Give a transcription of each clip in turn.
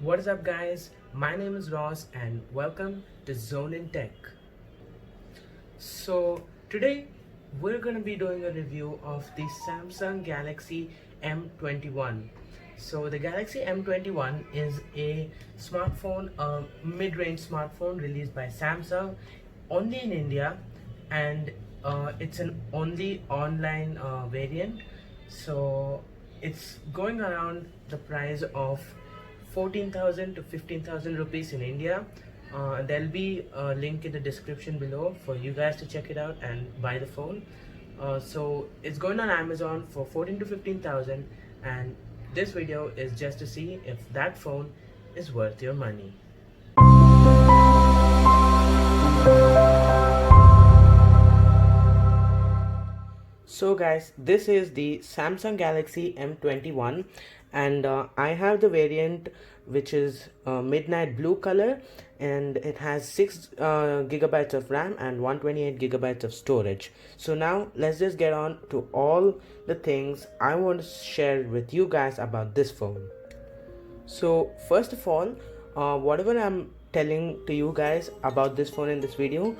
What is up, guys? My name is Ross and welcome to ZoneIn Tech. So today we're going to be doing a review of the Samsung Galaxy M21. So the Galaxy M21 is a smartphone, a mid-range smartphone released by Samsung only in India, and it's an only online variant. So it's going around the price of 14,000 to 15,000 rupees in India. There'll be a link in the description below for you guys to check it out and buy the phone. So it's going on Amazon for 14 to 15,000, and this video is just to see if that phone is worth your money. So guys, this is the Samsung Galaxy M21, and I have the variant which is midnight blue color, and it has 6 gigabytes of RAM and 128 gigabytes of storage. So now let's just get on to all the things I want to share with you guys about this phone. So first of all, whatever I'm telling to you guys about this phone in this video,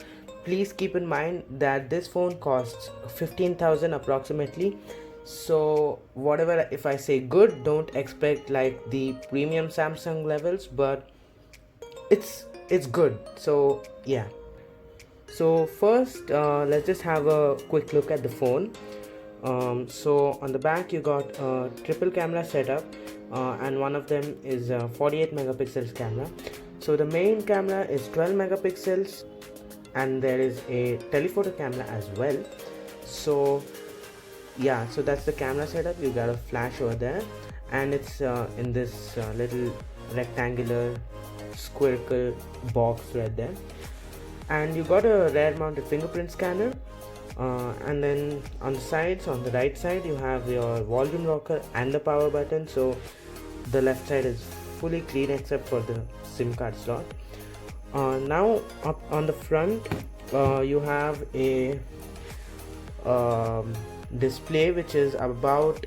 please keep in mind that this phone costs 15,000 approximately. So whatever, if I say good, don't expect like the premium Samsung levels, but it's good. So yeah. So first, let's just have a quick look at the phone. So on the back you got a triple camera setup, and one of them is a 48 megapixels camera. So the main camera is 12 megapixels, and there is a telephoto camera as well. So yeah, so that's the camera setup. You got a flash over there, and it's in this little rectangular squircle box right there. And you got a rear mounted fingerprint scanner, and then on the sides, on the right side, you have your volume rocker and the power button. So the left side is fully clean except for the SIM card slot. Now up on the front, you have a display which is about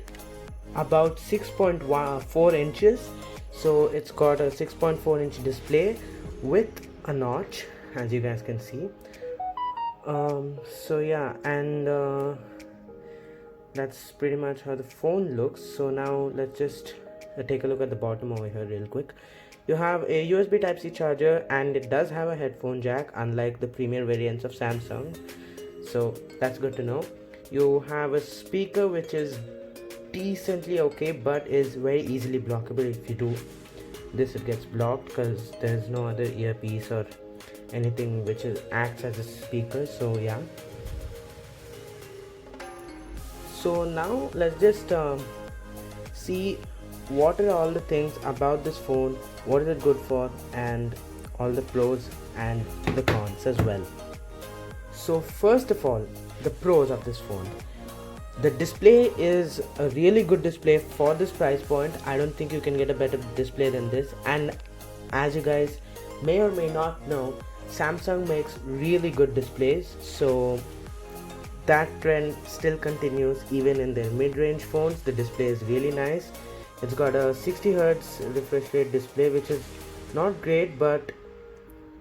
6.4 inches. So it's got a 6.4 inch display with a notch, as you guys can see. So yeah, and that's pretty much how the phone looks. So now let's just take a look at the bottom over here real quick. You have a USB Type-C charger, and it does have a headphone jack, unlike the premier variants of Samsung. So that's good to know. You have a speaker which is decently okay, but is very easily blockable. If you do this, it gets blocked because there's no other earpiece or anything which acts as a speaker. So yeah. So now let's just see what are all the things about this phone, what is it good for, and all the pros and the cons as well. So first of all, the pros of this phone. The display is a really good display for this price point. I don't think you can get a better display than this. And as you guys may or may not know, Samsung makes really good displays, so that trend still continues even in their mid-range phones. The display is really nice. It's got a 60 Hz refresh rate display, which is not great, but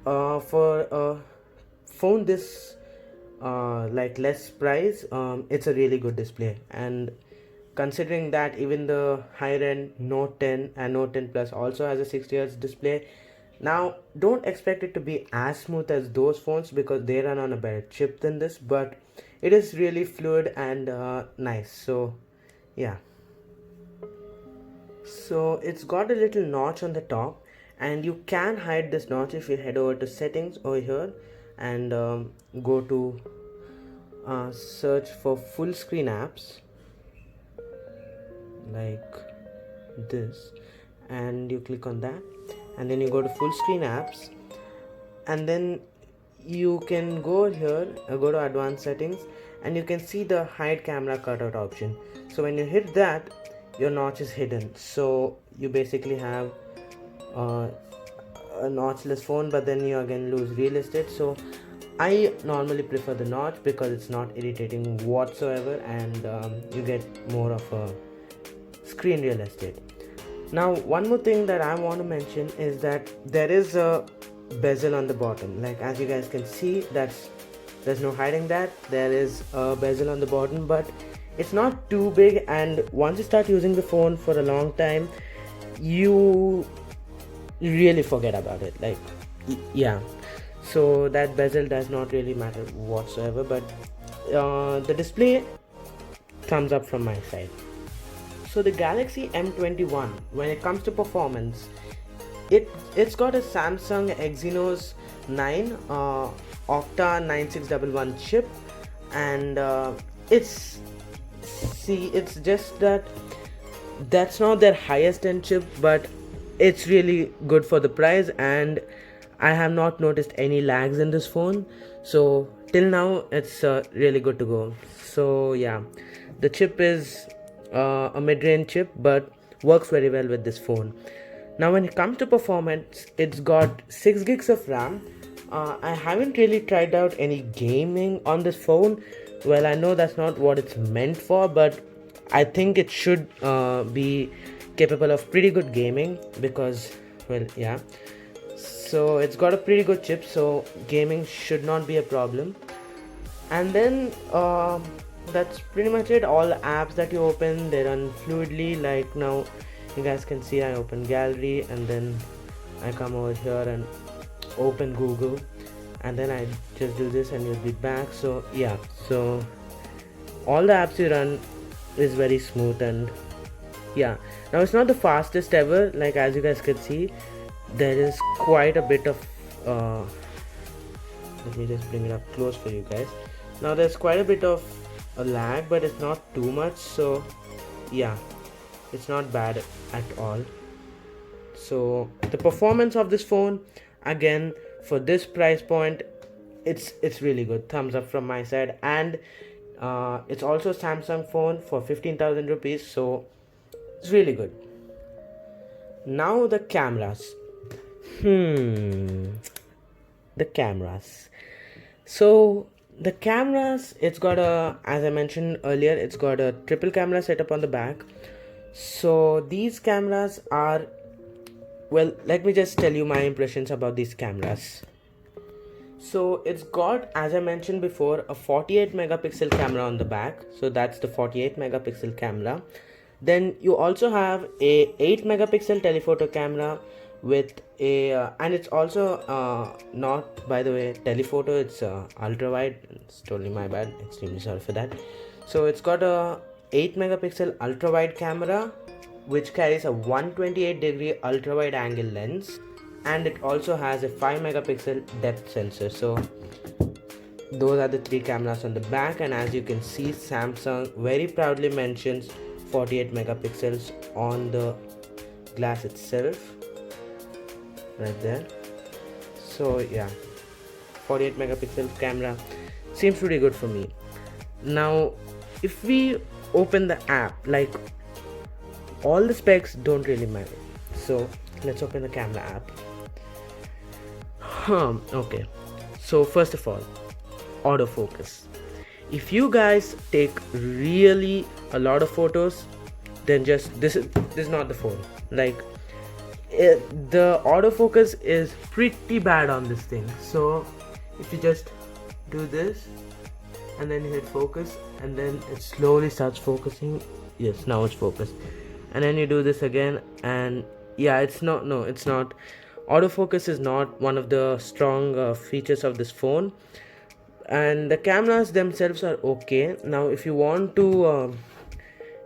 for a phone this like less price, it's a really good display. And considering that even the higher end Note 10 and Note 10 Plus also has a 60 Hz display, now don't expect it to be as smooth as those phones because they run on a better chip than this, but it is really fluid and nice. So yeah. So it's got a little notch on the top, and you can hide this notch if you head over to settings over here and go to search for full screen apps like this, and you click on that, and then you go to full screen apps, and then you can go here, go to advanced settings, and you can see the hide camera cutout option. So when you hit that, your notch is hidden. So you basically have a notchless phone, but then you again lose real estate. So I normally prefer the notch because it's not irritating whatsoever, and you get more of a screen real estate. Now one more thing that I want to mention is that there is a bezel on the bottom. Like as you guys can see, there's no hiding that there is a bezel on the bottom, but it's not too big, and once you start using the phone for a long time, you really forget about it. Like yeah, so that bezel does not really matter whatsoever, but the display, thumbs up from my side. So the Galaxy M21, when it comes to performance, it's got a Samsung Exynos 9 Octa 9611 chip, and it's just that's not their highest end chip, but it's really good for the price, and I have not noticed any lags in this phone. So till now it's really good to go. So yeah, the chip is a mid-range chip, but works very well with this phone. Now when it comes to performance, it's got 6 gigs of RAM. I haven't really tried out any gaming on this phone. Well, I know that's not what it's meant for, but I think it should be capable of pretty good gaming, because, well, yeah. So it's got a pretty good chip, so gaming should not be a problem. And then that's pretty much it. All the apps that you open, they run fluidly. Like now you guys can see I open gallery, and then I come over here and open Google, and then I just do this and you'll be back. So yeah, so all the apps you run is very smooth, and yeah. Now it's not the fastest ever, like as you guys can see, there is quite a bit of let me just bring it up close for you guys. Now there's quite a bit of a lag, but it's not too much, so yeah, it's not bad at all. So the performance of this phone, again, for this price point, it's really good. Thumbs up from my side. And it's also a Samsung phone for 15,000 rupees, so it's really good. Now the cameras. The cameras. So the cameras, it's got a, as I mentioned earlier, it's got a triple camera setup on the back. So these cameras are, well, let me just tell you my impressions about these cameras. So it's got, as I mentioned before, a 48 megapixel camera on the back. So that's the 48 megapixel camera. Then you also have a 8 megapixel telephoto camera with a and it's also not, by the way, telephoto, it's ultra wide. It's totally my bad, extremely sorry for that. So it's got a 8 megapixel ultra wide camera which carries a 128 degree ultra wide angle lens, and it also has a 5 megapixel depth sensor. So those are the 3 cameras on the back, and as you can see, Samsung very proudly mentions 48 megapixels on the glass itself, right there. So yeah, 48 megapixel camera seems pretty good for me. Now if we open the app, like, all the specs don't really matter. So let's open the camera app. Okay, so first of all, autofocus. If you guys take really a lot of photos, then just this is not the phone. Like the autofocus is pretty bad on this thing. So if you just do this and then you hit focus, and then it slowly starts focusing. Yes, now it's focused. And then you do this again, and yeah, it's not autofocus is not one of the strong features of this phone. And the cameras themselves are okay. Now if you want to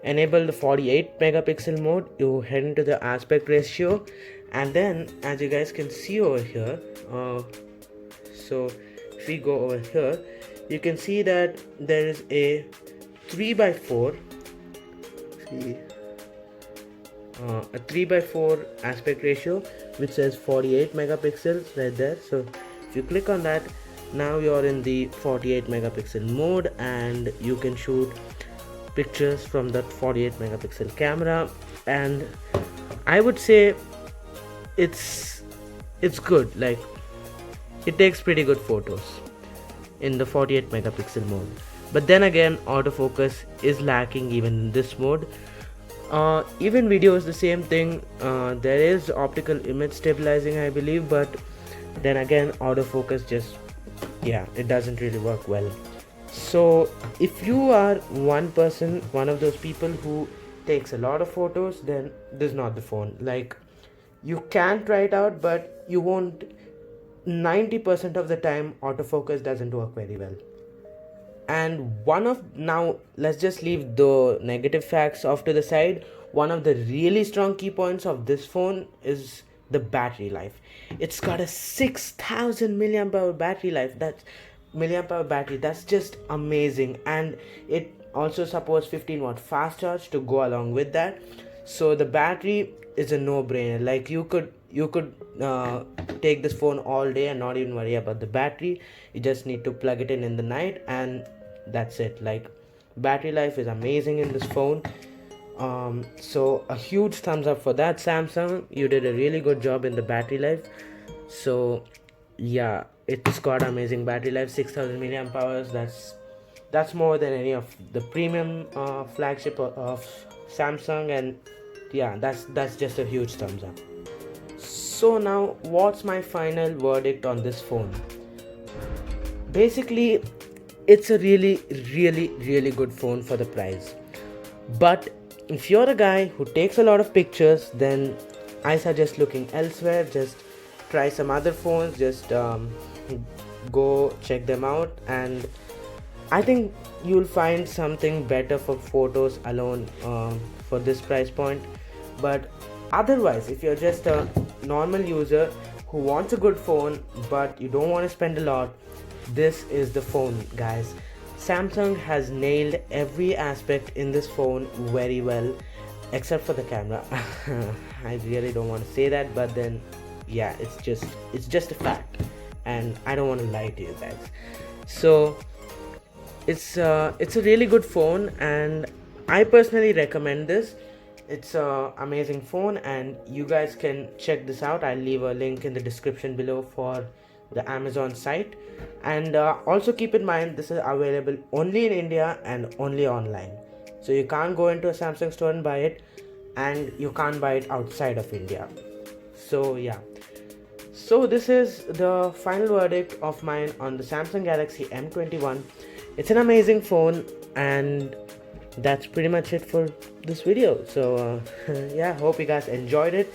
enable the 48 megapixel mode, you head into the aspect ratio, and then as you guys can see over here, so if we go over here, you can see that there is a 3x4 a 3x4 aspect ratio which says 48 megapixels right there. So if you click on that, now you're in the 48 megapixel mode, and you can shoot pictures from that 48 megapixel camera. And I would say it's good. Like, it takes pretty good photos in the 48 megapixel mode. But then again, autofocus is lacking even in this mode. Even video is the same thing. There is optical image stabilizing, I believe, but then again autofocus just, yeah, it doesn't really work well. So if you are one of those people who takes a lot of photos, then this is not the phone. Like, you can try it out, but you won't. 90% of the time autofocus doesn't work very well. And now let's just leave the negative facts off to the side. One of the really strong key points of this phone is the battery life. It's got a 6000 milliamp hour battery life. That's milliamp hour battery. That's just amazing. And it also supports 15-watt fast charge to go along with that. So the battery is a no-brainer. Like, you could take this phone all day and not even worry about the battery. You just need to plug it in the night, and that's it. Like, battery life is amazing in this phone. So a huge thumbs up for that, Samsung. You did a really good job in the battery life. So yeah, it's got amazing battery life, 6000 milliamp hours. That's more than any of the premium flagship of Samsung, and yeah, that's just a huge thumbs up. So now, what's my final verdict on this phone? Basically, it's a really, really, really good phone for the price. But if you're a guy who takes a lot of pictures, then I suggest looking elsewhere. Just try some other phones. Just go check them out, and I think you'll find something better for photos alone for this price point. But otherwise, if you're just a normal user who wants a good phone but you don't want to spend a lot, this is the phone, guys. Samsung has nailed every aspect in this phone very well, except for the camera. I really don't want to say that, but then yeah, it's just a fact, and I don't want to lie to you guys. So it's a really good phone, and I personally recommend this. It's a amazing phone, and you guys can check this out. I'll leave a link in the description below for the Amazon site. And also keep in mind, this is available only in India and only online. So you can't go into a Samsung store and buy it, and you can't buy it outside of India. So yeah. So this is the final verdict of mine on the Samsung Galaxy M21. It's an amazing phone, and that's pretty much it for this video. So yeah, hope you guys enjoyed it.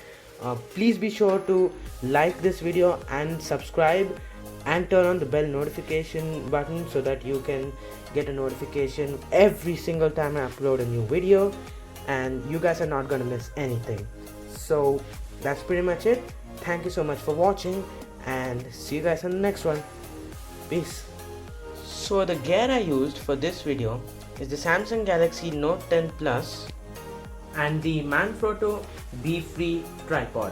Please be sure to like this video and subscribe, and turn on the bell notification button so that you can get a notification every single time I upload a new video, and you guys are not gonna miss anything. So that's pretty much it. Thank you so much for watching, and see you guys in the next one. Peace. So the gear I used for this video is the Samsung Galaxy Note 10 Plus and the Manfrotto Be Free tripod.